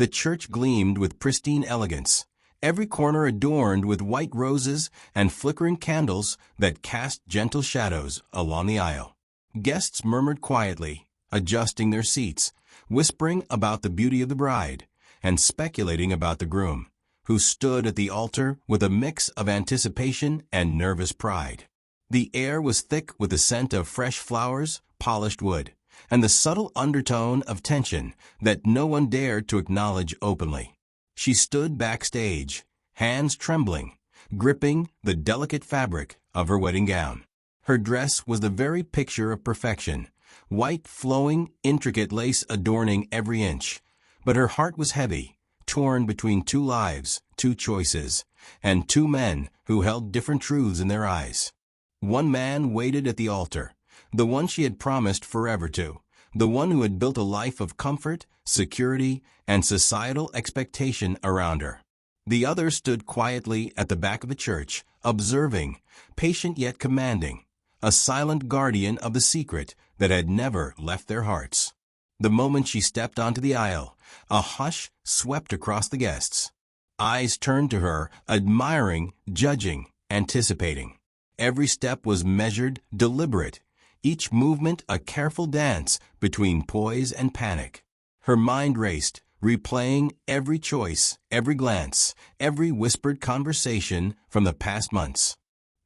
The church gleamed with pristine elegance, every corner adorned with white roses and flickering candles that cast gentle shadows along the aisle. Guests murmured quietly, adjusting their seats, whispering about the beauty of the bride, and speculating about the groom, who stood at the altar with a mix of anticipation and nervous pride. The air was thick with the scent of fresh flowers, polished wood, and the subtle undertone of tension that no one dared to acknowledge openly. She stood backstage, hands trembling, gripping the delicate fabric of her wedding gown. Her dress was the very picture of perfection, white flowing, intricate lace adorning every inch. But her heart was heavy, torn between two lives, two choices, and two men who held different truths in their eyes. One man waited at the altar, the one she had promised forever to, the one who had built a life of comfort, security, and societal expectation around her. The other stood quietly at the back of the church, observing, patient yet commanding, a silent guardian of the secret that had never left their hearts. The moment she stepped onto the aisle, a hush swept across the guests. Eyes turned to her, admiring, judging, anticipating. Every step was measured, deliberate, each movement a careful dance between poise and panic. Her mind raced, replaying every choice, every glance, every whispered conversation from the past months.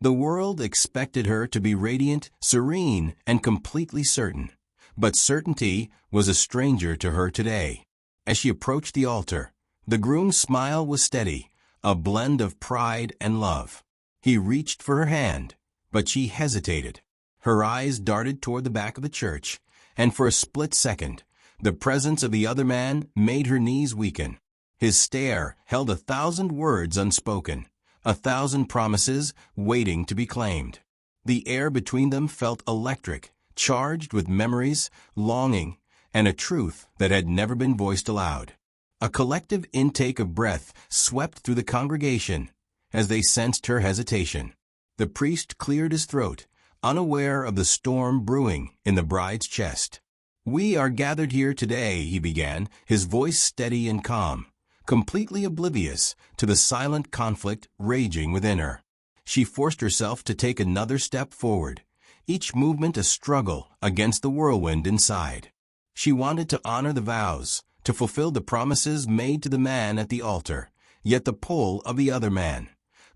The world expected her to be radiant, serene, and completely certain. But certainty was a stranger to her today. As she approached the altar, the groom's smile was steady, a blend of pride and love. He reached for her hand, but she hesitated. Her eyes darted toward the back of the church, and for a split second, the presence of the other man made her knees weaken. His stare held 1,000 words unspoken, 1,000 promises waiting to be claimed. The air between them felt electric, charged with memories, longing, and a truth that had never been voiced aloud. A collective intake of breath swept through the congregation as they sensed her hesitation. The priest cleared his throat, unaware of the storm brewing in the bride's chest. "We are gathered here today," he began, his voice steady and calm, completely oblivious to the silent conflict raging within her. She forced herself to take another step forward, each movement a struggle against the whirlwind inside. She wanted to honor the vows, to fulfill the promises made to the man at the altar, yet the pull of the other man,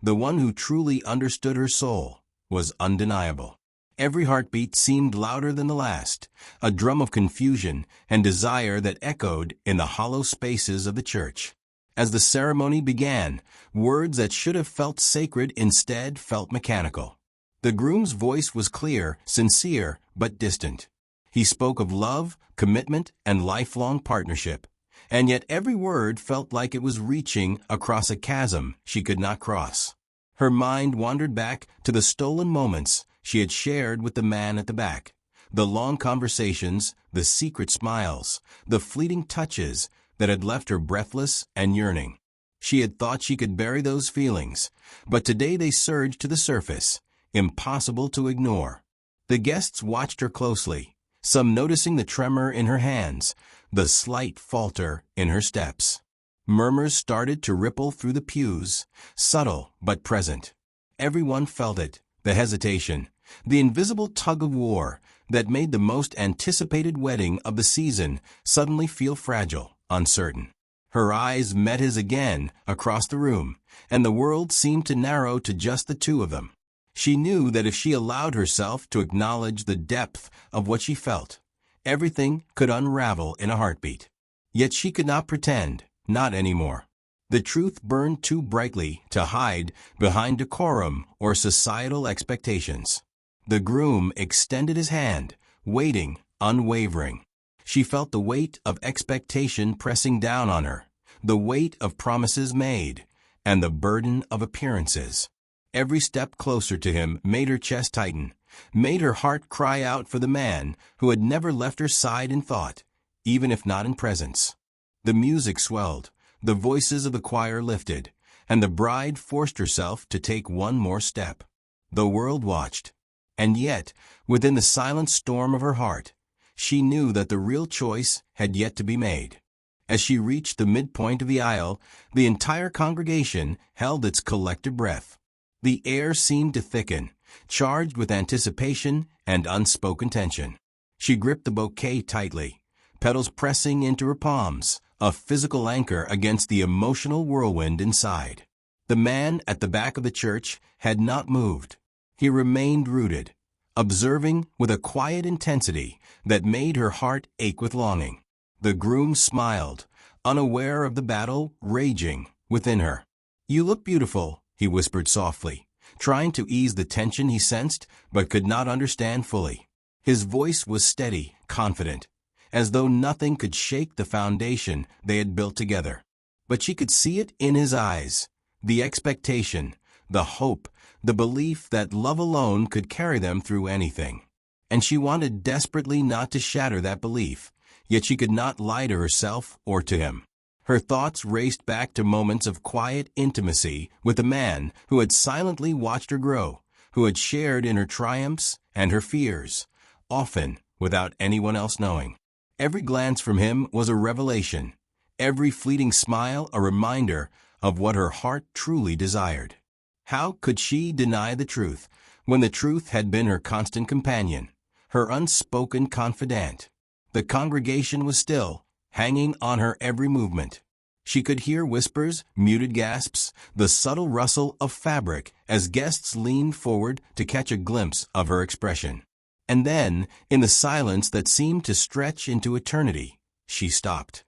the one who truly understood her soul, was undeniable. Every heartbeat seemed louder than the last, a drum of confusion and desire that echoed in the hollow spaces of the church. As the ceremony began, words that should have felt sacred instead felt mechanical. The groom's voice was clear, sincere, but distant. He spoke of love, commitment, and lifelong partnership, and yet every word felt like it was reaching across a chasm she could not cross. Her mind wandered back to the stolen moments she had shared with the man at the back, the long conversations, the secret smiles, the fleeting touches that had left her breathless and yearning. She had thought she could bury those feelings, but today they surged to the surface, impossible to ignore. The guests watched her closely, some noticing the tremor in her hands, the slight falter in her steps. Murmurs started to ripple through the pews, subtle but present. Everyone felt it, the hesitation, the invisible tug-of-war that made the most anticipated wedding of the season suddenly feel fragile, uncertain. Her eyes met his again across the room, and the world seemed to narrow to just the two of them. She knew that if she allowed herself to acknowledge the depth of what she felt, everything could unravel in a heartbeat. Yet she could not pretend, not anymore. The truth burned too brightly to hide behind decorum or societal expectations. The groom extended his hand, waiting, unwavering. She felt the weight of expectation pressing down on her, the weight of promises made, and the burden of appearances. Every step closer to him made her chest tighten, made her heart cry out for the man who had never left her side in thought, even if not in presence. The music swelled, the voices of the choir lifted, and the bride forced herself to take one more step. The world watched. And yet, within the silent storm of her heart, she knew that the real choice had yet to be made. As she reached the midpoint of the aisle, the entire congregation held its collective breath. The air seemed to thicken, charged with anticipation and unspoken tension. She gripped the bouquet tightly, petals pressing into her palms, a physical anchor against the emotional whirlwind inside. The man at the back of the church had not moved. He remained rooted, observing with a quiet intensity that made her heart ache with longing. The groom smiled, unaware of the battle raging within her. "You look beautiful," he whispered softly, trying to ease the tension he sensed but could not understand fully. His voice was steady, confident, as though nothing could shake the foundation they had built together. But she could see it in his eyes, the expectation, the hope, the belief that love alone could carry them through anything. And she wanted desperately not to shatter that belief, yet she could not lie to herself or to him. Her thoughts raced back to moments of quiet intimacy with a man who had silently watched her grow, who had shared in her triumphs and her fears, often without anyone else knowing. Every glance from him was a revelation, every fleeting smile a reminder of what her heart truly desired. How could she deny the truth when the truth had been her constant companion, her unspoken confidant? The congregation was still, hanging on her every movement. She could hear whispers, muted gasps, the subtle rustle of fabric as guests leaned forward to catch a glimpse of her expression. And then, in the silence that seemed to stretch into eternity, she stopped.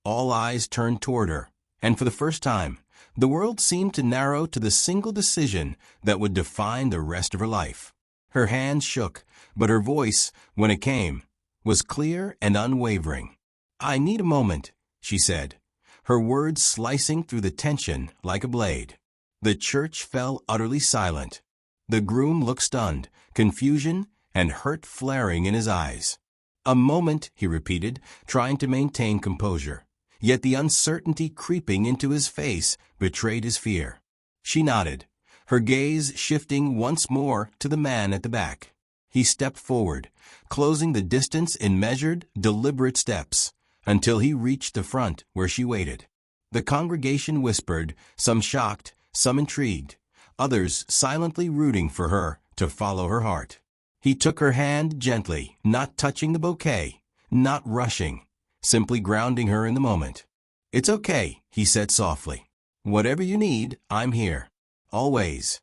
All eyes turned toward her, and for the first time, the world seemed to narrow to the single decision that would define the rest of her life. Her hands shook, but her voice, when it came, was clear and unwavering. "I need a moment," she said, her words slicing through the tension like a blade. The church fell utterly silent. The groom looked stunned, confusion and hurt flaring in his eyes. "A moment," he repeated, trying to maintain composure. Yet the uncertainty creeping into his face betrayed his fear. She nodded, her gaze shifting once more to the man at the back. He stepped forward, closing the distance in measured, deliberate steps, until he reached the front where she waited. The congregation whispered, some shocked, some intrigued, others silently rooting for her to follow her heart. He took her hand gently, not touching the bouquet, not rushing, simply grounding her in the moment. "It's okay," he said softly. "Whatever you need, I'm here. Always."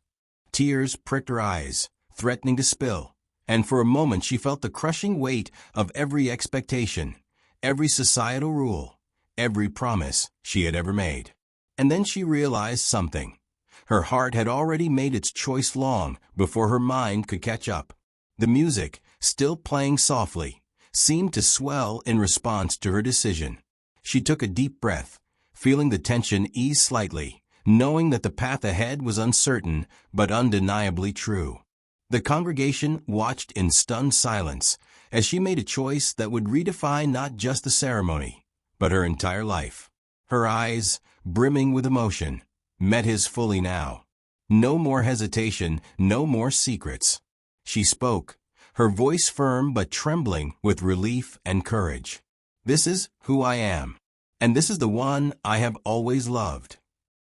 Tears pricked her eyes, threatening to spill, and for a moment she felt the crushing weight of every expectation, every societal rule, every promise she had ever made. And then she realized something. Her heart had already made its choice long before her mind could catch up. The music, still playing softly, seemed to swell in response to her decision. She took a deep breath, feeling the tension ease slightly, knowing that the path ahead was uncertain but undeniably true. The congregation watched in stunned silence as she made a choice that would redefine not just the ceremony, but her entire life. Her eyes, brimming with emotion, met his fully now. No more hesitation, no more secrets. She spoke, her voice firm but trembling with relief and courage. "This is who I am, and this is the one I have always loved."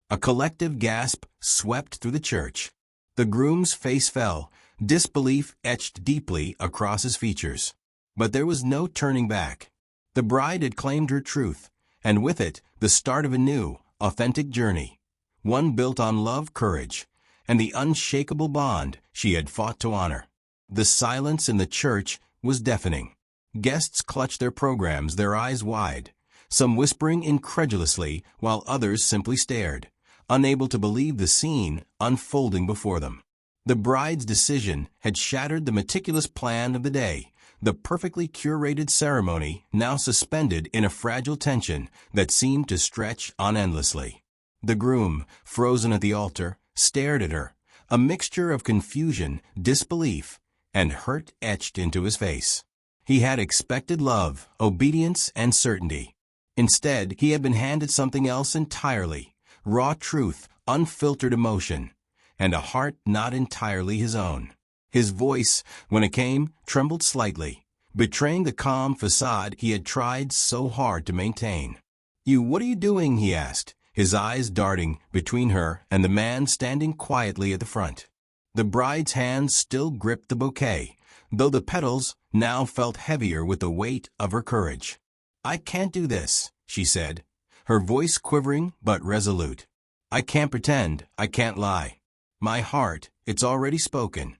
A collective gasp swept through the church. The groom's face fell, disbelief etched deeply across his features. But there was no turning back. The bride had claimed her truth, and with it, the start of a new, authentic journey, one built on love, courage, and the unshakable bond she had fought to honor. The silence in the church was deafening. Guests clutched their programs, their eyes wide, some whispering incredulously while others simply stared, unable to believe the scene unfolding before them. The bride's decision had shattered the meticulous plan of the day, the perfectly curated ceremony now suspended in a fragile tension that seemed to stretch on endlessly. The groom, frozen at the altar, stared at her, a mixture of confusion, disbelief, and hurt etched into his face. He had expected love, obedience, and certainty. Instead, he had been handed something else entirely: raw truth, unfiltered emotion, and a heart not entirely his own. His voice, when it came, trembled slightly, betraying the calm facade he had tried so hard to maintain. What are you doing?" he asked, his eyes darting between her and the man standing quietly at the front. The bride's hands still gripped the bouquet, though the petals now felt heavier with the weight of her courage. "I can't do this," she said, her voice quivering but resolute. "I can't pretend, I can't lie. My heart, it's already spoken."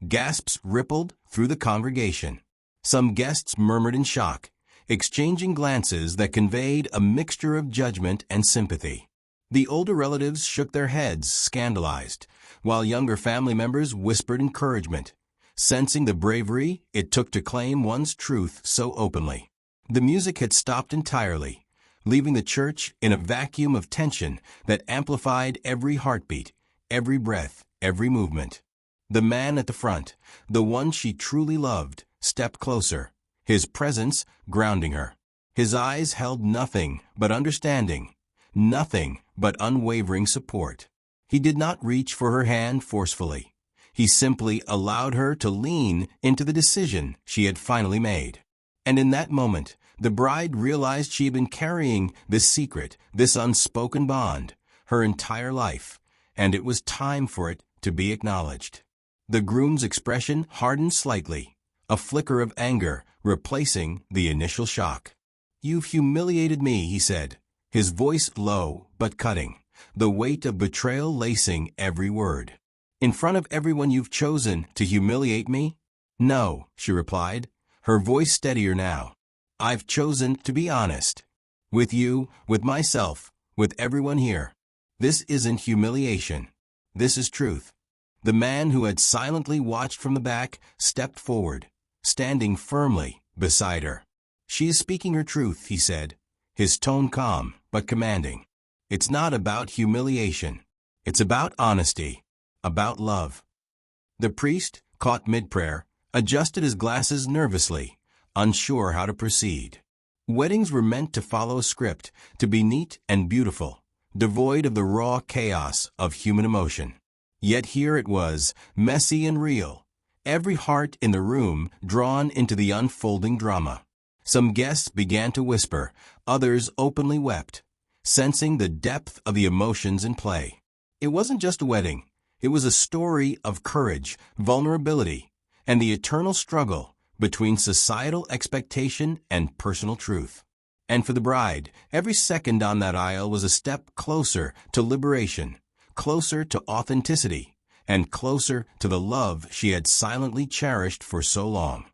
Gasps rippled through the congregation. Some guests murmured in shock, exchanging glances that conveyed a mixture of judgment and sympathy. The older relatives shook their heads, scandalized, while younger family members whispered encouragement, sensing the bravery it took to claim one's truth so openly. The music had stopped entirely, leaving the church in a vacuum of tension that amplified every heartbeat, every breath, every movement. The man at the front, the one she truly loved, stepped closer, his presence grounding her. His eyes held nothing but understanding, nothing but unwavering support. He did not reach for her hand forcefully. He simply allowed her to lean into the decision she had finally made. And in that moment, the bride realized she had been carrying this secret, this unspoken bond, her entire life, and it was time for it to be acknowledged. The groom's expression hardened slightly, a flicker of anger replacing the initial shock. "You've humiliated me," he said, his voice low but cutting, the weight of betrayal lacing every word. "In front of everyone you've chosen to humiliate me?" "No," she replied, her voice steadier now. "I've chosen to be honest. With you, with myself, with everyone here. This isn't humiliation. This is truth." The man who had silently watched from the back stepped forward, standing firmly beside her. "She is speaking her truth," he said, his tone calm but commanding. "It's not about humiliation. It's about honesty, about love." The priest, caught mid-prayer, adjusted his glasses nervously, unsure how to proceed. Weddings were meant to follow a script, to be neat and beautiful, devoid of the raw chaos of human emotion. Yet here it was, messy and real, every heart in the room drawn into the unfolding drama. Some guests began to whisper, others openly wept, sensing the depth of the emotions in play. It wasn't just a wedding. It was a story of courage, vulnerability, and the eternal struggle between societal expectation and personal truth. And for the bride, every second on that aisle was a step closer to liberation, closer to authenticity, and closer to the love she had silently cherished for so long.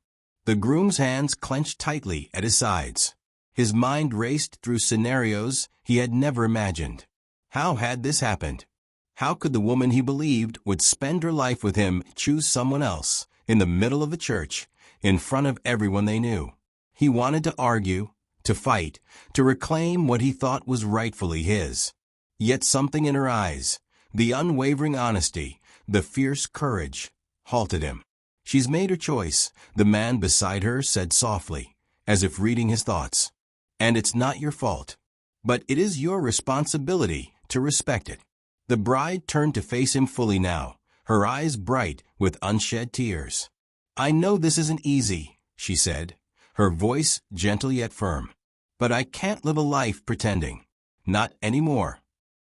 The groom's hands clenched tightly at his sides. His mind raced through scenarios he had never imagined. How had this happened? How could the woman he believed would spend her life with him choose someone else, in the middle of the church, in front of everyone they knew? He wanted to argue, to fight, to reclaim what he thought was rightfully his. Yet something in her eyes, the unwavering honesty, the fierce courage, halted him. "She's made her choice," the man beside her said softly, as if reading his thoughts. "And it's not your fault. But it is your responsibility to respect it." The bride turned to face him fully now, her eyes bright with unshed tears. "I know this isn't easy," she said, her voice gentle yet firm. "But I can't live a life pretending. Not anymore."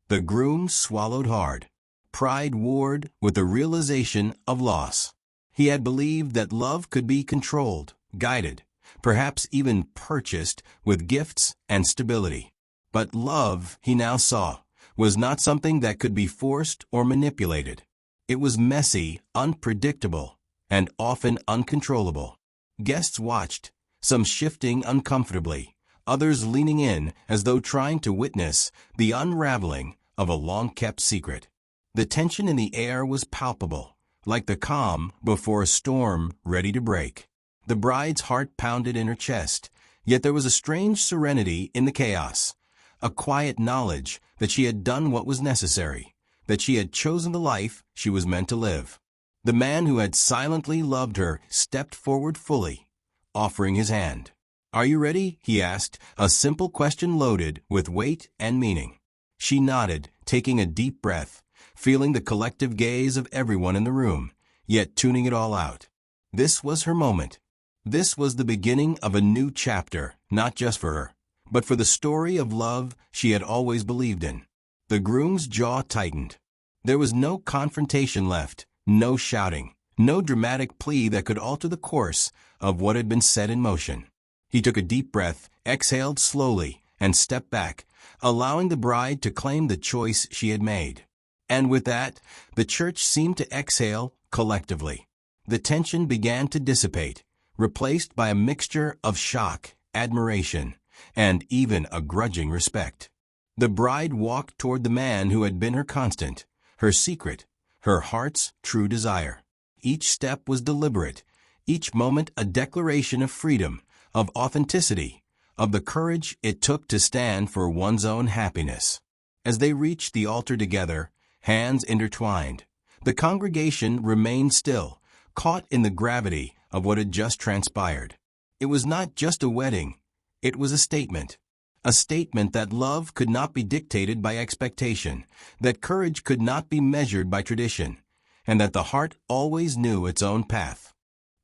The groom swallowed hard. Pride warred with the realization of loss. He had believed that love could be controlled, guided, perhaps even purchased with gifts and stability. But love, he now saw, was not something that could be forced or manipulated. It was messy, unpredictable, and often uncontrollable. Guests watched, some shifting uncomfortably, others leaning in as though trying to witness the unraveling of a long-kept secret. The tension in the air was palpable, like the calm before a storm ready to break. The bride's heart pounded in her chest, yet there was a strange serenity in the chaos, a quiet knowledge that she had done what was necessary, that she had chosen the life she was meant to live. The man who had silently loved her stepped forward fully, offering his hand. "Are you ready?" he asked, a simple question loaded with weight and meaning. She nodded, taking a deep breath, feeling the collective gaze of everyone in the room, yet tuning it all out. This was her moment. This was the beginning of a new chapter, not just for her, but for the story of love she had always believed in. The groom's jaw tightened. There was no confrontation left, no shouting, no dramatic plea that could alter the course of what had been set in motion. He took a deep breath, exhaled slowly, and stepped back, allowing the bride to claim the choice she had made. And with that, the church seemed to exhale collectively. The tension began to dissipate, replaced by a mixture of shock, admiration, and even a grudging respect. The bride walked toward the man who had been her constant, her secret, her heart's true desire. Each step was deliberate, each moment a declaration of freedom, of authenticity, of the courage it took to stand for one's own happiness. As they reached the altar together, hands intertwined, the congregation remained still, caught in the gravity of what had just transpired. It was not just a wedding, it was a statement that love could not be dictated by expectation, that courage could not be measured by tradition, and that the heart always knew its own path.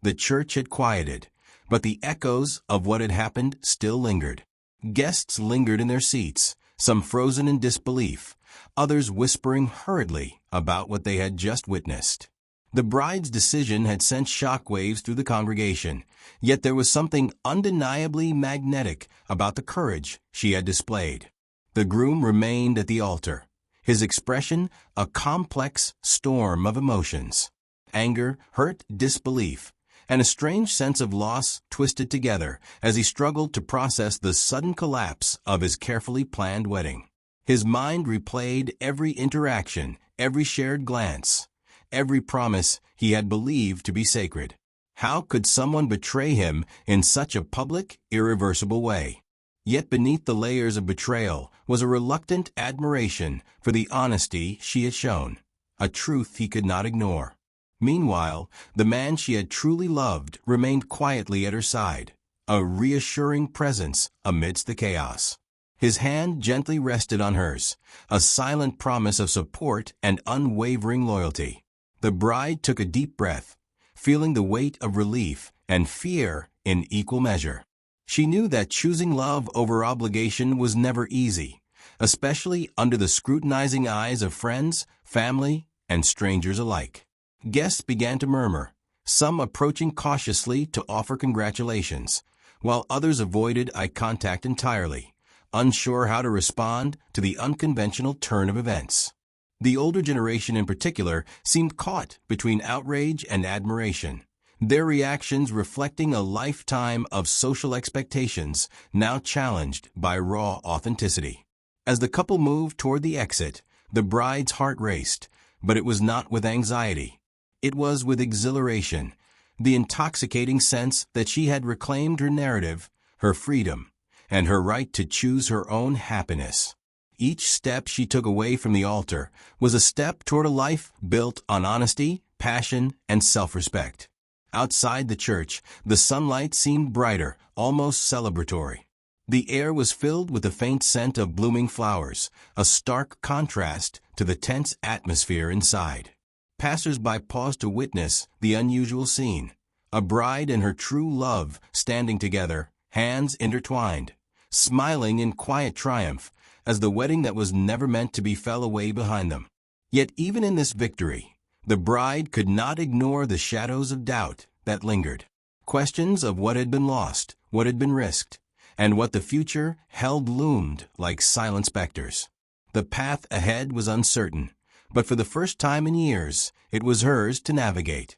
The church had quieted, but the echoes of what had happened still lingered. Guests lingered in their seats, some frozen in disbelief, others whispering hurriedly about what they had just witnessed. The bride's decision had sent shockwaves through the congregation, yet there was something undeniably magnetic about the courage she had displayed. The groom remained at the altar, his expression a complex storm of emotions. Anger, hurt, disbelief, and a strange sense of loss twisted together as he struggled to process the sudden collapse of his carefully planned wedding. His mind replayed every interaction, every shared glance, every promise he had believed to be sacred. How could someone betray him in such a public, irreversible way? Yet beneath the layers of betrayal was a reluctant admiration for the honesty she had shown, a truth he could not ignore. Meanwhile, the man she had truly loved remained quietly at her side, a reassuring presence amidst the chaos. His hand gently rested on hers, a silent promise of support and unwavering loyalty. The bride took a deep breath, feeling the weight of relief and fear in equal measure. She knew that choosing love over obligation was never easy, especially under the scrutinizing eyes of friends, family, and strangers alike. Guests began to murmur, some approaching cautiously to offer congratulations, while others avoided eye contact entirely, unsure how to respond to the unconventional turn of events. The older generation in particular seemed caught between outrage and admiration, their reactions reflecting a lifetime of social expectations now challenged by raw authenticity. As the couple moved toward the exit, the bride's heart raced, but it was not with anxiety. It was with exhilaration, the intoxicating sense that she had reclaimed her narrative, her freedom, and her right to choose her own happiness. Each step she took away from the altar was a step toward a life built on honesty, passion, and self-respect. Outside the church, the sunlight seemed brighter, almost celebratory. The air was filled with the faint scent of blooming flowers, a stark contrast to the tense atmosphere inside. Passers-by paused to witness the unusual scene, a bride and her true love standing together, hands intertwined, smiling in quiet triumph as the wedding that was never meant to be fell away behind them. Yet even in this victory, the bride could not ignore the shadows of doubt that lingered. Questions of what had been lost, what had been risked, and what the future held loomed like silent specters. The path ahead was uncertain, but for the first time in years, it was hers to navigate.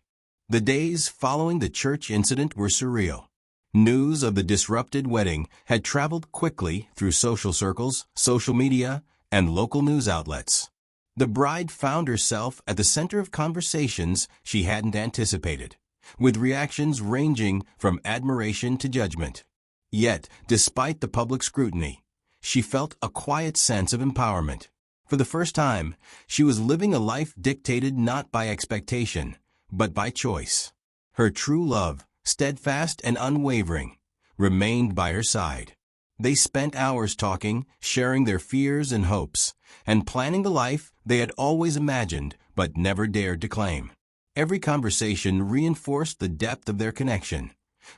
The days following the church incident were surreal. News of the disrupted wedding had traveled quickly through social circles, social media, and local news outlets. The bride found herself at the center of conversations she hadn't anticipated, with reactions ranging from admiration to judgment. Yet, despite the public scrutiny, she felt a quiet sense of empowerment. For the first time, she was living a life dictated not by expectation, but by choice. Her true love, steadfast and unwavering, remained by her side. They spent hours talking, sharing their fears and hopes, and planning the life they had always imagined but never dared to claim. Every conversation reinforced the depth of their connection,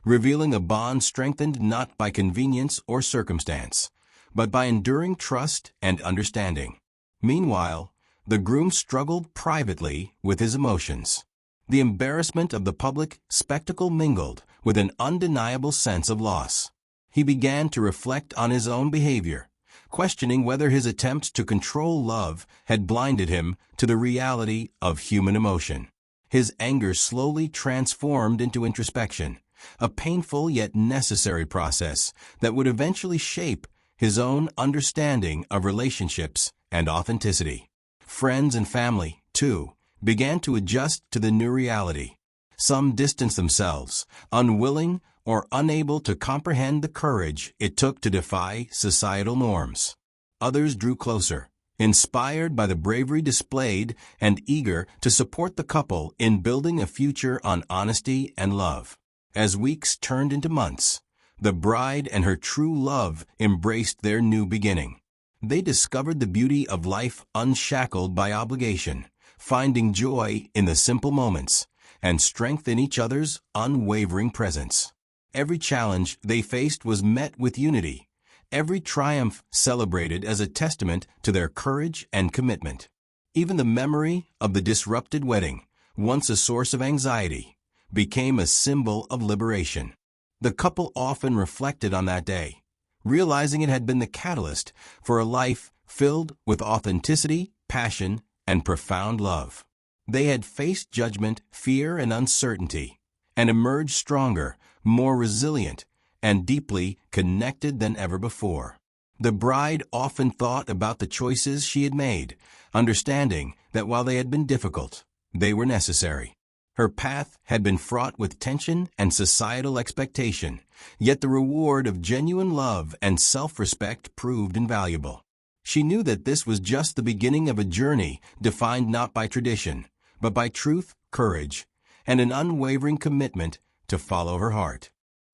revealing a bond strengthened not by convenience or circumstance, but by enduring trust and understanding. Meanwhile, the groom struggled privately with his emotions. The embarrassment of the public spectacle mingled with an undeniable sense of loss. He began to reflect on his own behavior, questioning whether his attempts to control love had blinded him to the reality of human emotion. His anger slowly transformed into introspection, a painful yet necessary process that would eventually shape his own understanding of relationships and authenticity. Friends and family, too, began to adjust to the new reality. Some distanced themselves, unwilling or unable to comprehend the courage it took to defy societal norms. Others drew closer, inspired by the bravery displayed and eager to support the couple in building a future on honesty and love. As weeks turned into months, the bride and her true love embraced their new beginning. They discovered the beauty of life unshackled by obligation, finding joy in the simple moments and strength in each other's unwavering presence. Every challenge they faced was met with unity, every triumph celebrated as a testament to their courage and commitment. Even the memory of the disrupted wedding, once a source of anxiety, became a symbol of liberation. The couple often reflected on that day, realizing it had been the catalyst for a life filled with authenticity, passion, and profound love. They had faced judgment, fear, and uncertainty, and emerged stronger, more resilient, and deeply connected than ever before. The bride often thought about the choices she had made, understanding that while they had been difficult, they were necessary. Her path had been fraught with tension and societal expectation, yet the reward of genuine love and self-respect proved invaluable. She knew that this was just the beginning of a journey defined not by tradition, but by truth, courage, and an unwavering commitment to follow her heart.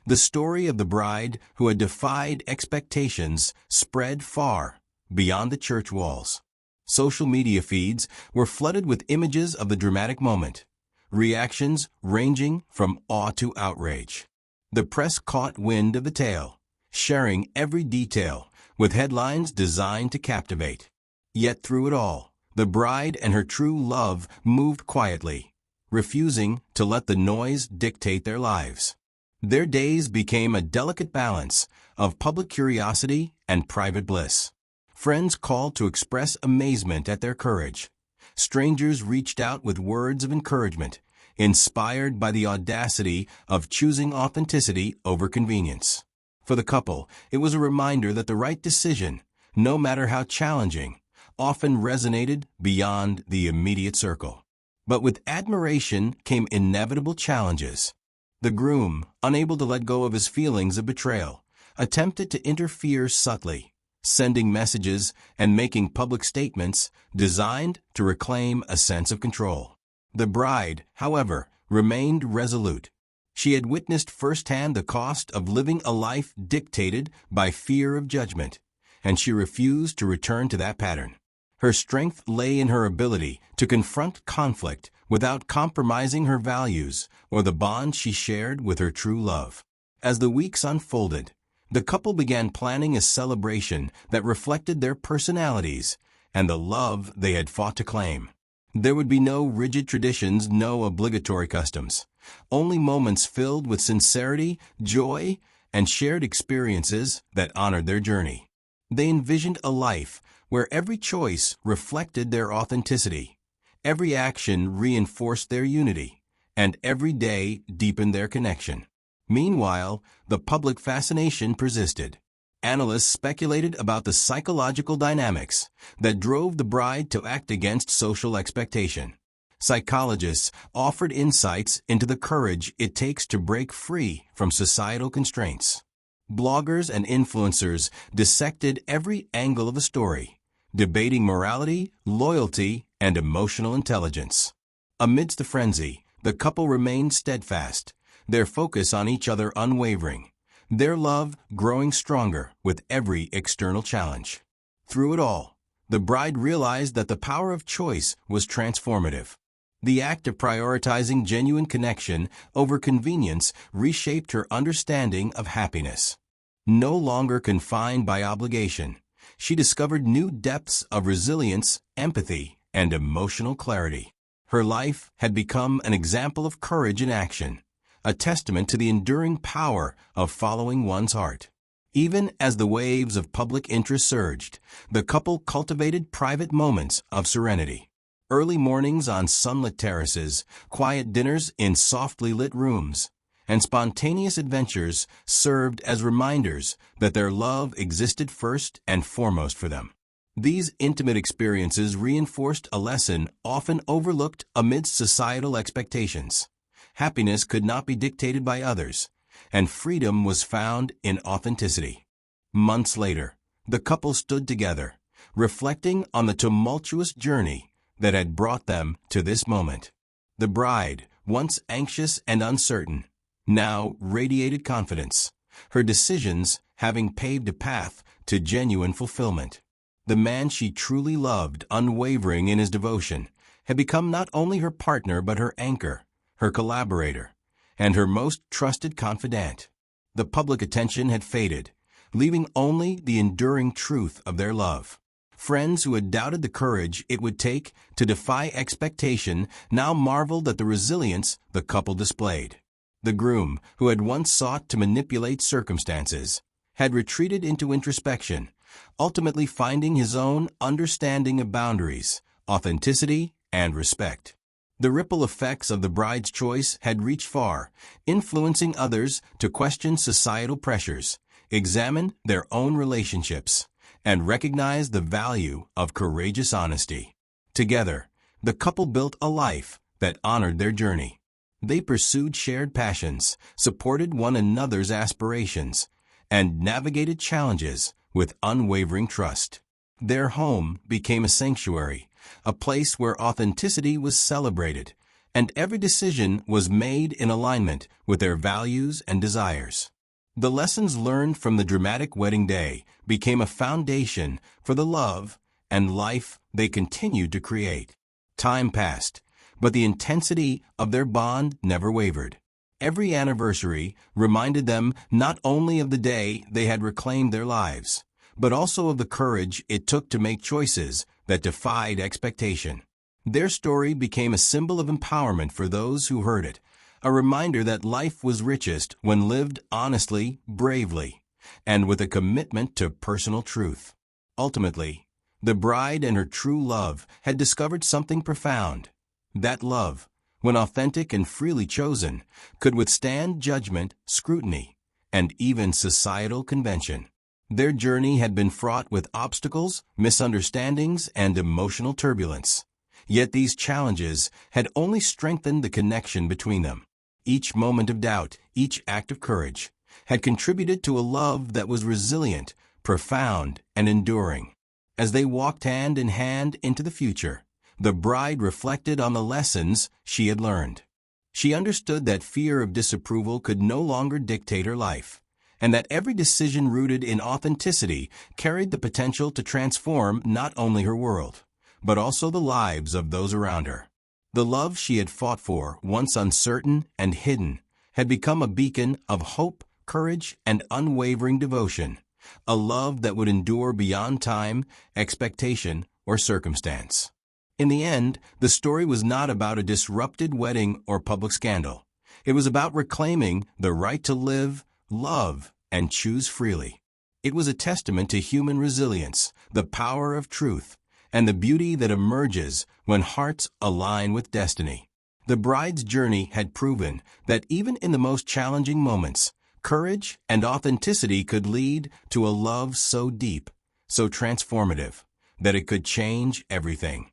The story of the bride who had defied expectations spread far beyond the church walls. Social media feeds were flooded with images of the dramatic moment, reactions ranging from awe to outrage. The press caught wind of the tale, sharing every detail with headlines designed to captivate. Yet through it all, the bride and her true love moved quietly, refusing to let the noise dictate their lives. Their days became a delicate balance of public curiosity and private bliss. Friends called to express amazement at their courage. Strangers reached out with words of encouragement, inspired by the audacity of choosing authenticity over convenience. For the couple, it was a reminder that the right decision, no matter how challenging, often resonated beyond the immediate circle. But with admiration came inevitable challenges. The groom, unable to let go of his feelings of betrayal, attempted to interfere subtly, sending messages and making public statements designed to reclaim a sense of control. The bride, however, remained resolute. She had witnessed firsthand the cost of living a life dictated by fear of judgment, and she refused to return to that pattern. Her strength lay in her ability to confront conflict without compromising her values or the bond she shared with her true love. As the weeks unfolded, the couple began planning a celebration that reflected their personalities and the love they had fought to claim. There would be no rigid traditions, no obligatory customs, only moments filled with sincerity, joy, and shared experiences that honored their journey. They envisioned a life where every choice reflected their authenticity, every action reinforced their unity, and every day deepened their connection. Meanwhile, the public fascination persisted. Analysts speculated about the psychological dynamics that drove the bride to act against social expectation. Psychologists offered insights into the courage it takes to break free from societal constraints. Bloggers and influencers dissected every angle of the story, debating morality, loyalty, and emotional intelligence. Amidst the frenzy, the couple remained steadfast, their focus on each other unwavering, their love growing stronger with every external challenge. Through it all, the bride realized that the power of choice was transformative. The act of prioritizing genuine connection over convenience reshaped her understanding of happiness. No longer confined by obligation, she discovered new depths of resilience, empathy, and emotional clarity. Her life had become an example of courage in action, a testament to the enduring power of following one's heart. Even as the waves of public interest surged, the couple cultivated private moments of serenity. Early mornings on sunlit terraces, quiet dinners in softly lit rooms, and spontaneous adventures served as reminders that their love existed first and foremost for them. These intimate experiences reinforced a lesson often overlooked amidst societal expectations. Happiness could not be dictated by others, and freedom was found in authenticity. Months later, the couple stood together, reflecting on the tumultuous journey that had brought them to this moment. The bride, once anxious and uncertain, now radiated confidence, her decisions having paved a path to genuine fulfillment. The man she truly loved, unwavering in his devotion, had become not only her partner but her anchor, her collaborator, and her most trusted confidant. The public attention had faded, leaving only the enduring truth of their love. Friends who had doubted the courage it would take to defy expectation now marveled at the resilience the couple displayed. The groom, who had once sought to manipulate circumstances, had retreated into introspection, ultimately finding his own understanding of boundaries, authenticity, and respect. The ripple effects of the bride's choice had reached far, influencing others to question societal pressures, examine their own relationships, and recognize the value of courageous honesty. Together, the couple built a life that honored their journey. They pursued shared passions, supported one another's aspirations, and navigated challenges with unwavering trust. Their home became a sanctuary, a place where authenticity was celebrated, and every decision was made in alignment with their values and desires. The lessons learned from the dramatic wedding day became a foundation for the love and life they continued to create. Time passed, but the intensity of their bond never wavered. Every anniversary reminded them not only of the day they had reclaimed their lives, but also of the courage it took to make choices that defied expectation. Their story became a symbol of empowerment for those who heard it, a reminder that life was richest when lived honestly, bravely, and with a commitment to personal truth. Ultimately, the bride and her true love had discovered something profound. That love, when authentic and freely chosen, could withstand judgment, scrutiny, and even societal convention. Their journey had been fraught with obstacles, misunderstandings, and emotional turbulence. Yet these challenges had only strengthened the connection between them. Each moment of doubt, each act of courage, had contributed to a love that was resilient, profound, and enduring. As they walked hand in hand into the future, the bride reflected on the lessons she had learned. She understood that fear of disapproval could no longer dictate her life, and that every decision rooted in authenticity carried the potential to transform not only her world, but also the lives of those around her. The love she had fought for, once uncertain and hidden, had become a beacon of hope, courage, and unwavering devotion, a love that would endure beyond time, expectation, or circumstance. In the end, the story was not about a disrupted wedding or public scandal. It was about reclaiming the right to live, love, and choose freely. It was a testament to human resilience, the power of truth, and the beauty that emerges when hearts align with destiny. The bride's journey had proven that even in the most challenging moments, courage and authenticity could lead to a love so deep, so transformative, that it could change everything.